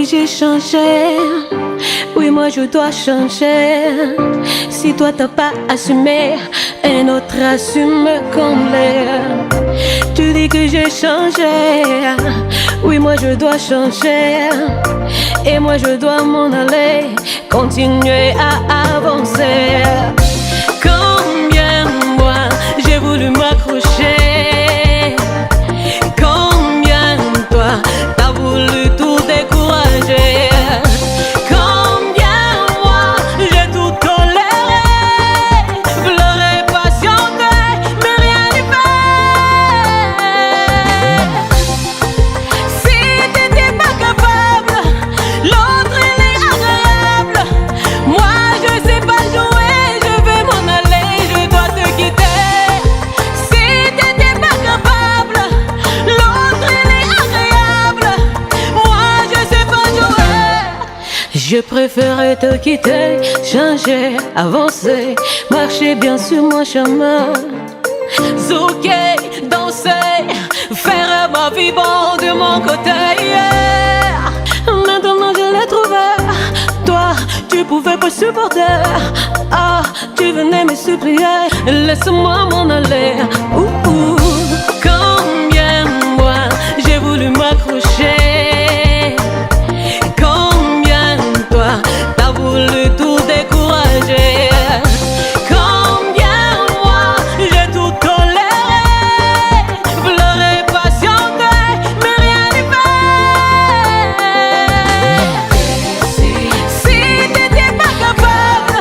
j'ai changé. Oui, moi je dois changer. Si toi t'as pas assumé, un autre assume combler. Tu dis que j'ai changé. Oui, moi je dois changer. Et moi je dois m'en aller, continuer à avancer. Combien de fois j'ai voulu m'accrocher. Combien de toi t'as voulu tout décourager. Combien de fois j'ai tout toléré, pleuré, patienté, mais rien n'y fait. Si t'étais pas capable, l'autre il est agréable. Moi je sais pas jouer, je vais m'en aller, je dois te quitter. Si t'étais pas capable, l'autre il est agréable. Moi je sais pas jouer. Je préférais te quitter, changer, avancer, marcher bien sur mon chemin. Zouker, danser, faire ma vie bon de mon côté. Yeah. Maintenant je l'ai trouvé. Toi, tu pouvais pas supporter. Ah, tu venais me supplier. Laisse-moi m'en aller. Combien de fois j'ai voulu m'accrocher. Combien de toi t'as voulu tout décourager. Combien de fois j'ai tout toléré, pleuré, patienté, mais rien n'y fait. Si t'étais pas capable,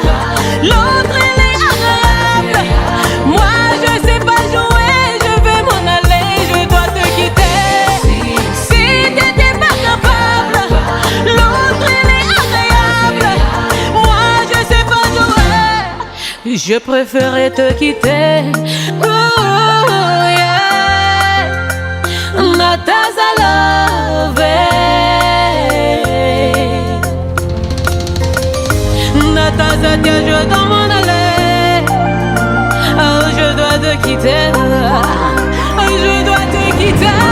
l'autre il est agréable. Moi je sais pas jouer, je vais m'en aller, je dois te quitter. Si t'étais pas capable, l'autre il est agréable. Moi je sais pas jouer, je préférais te quitter. Yeah. Nataza love. Nataza, tiens, je dois m'en aller. Oh, je dois te quitter. Je dois te quitter.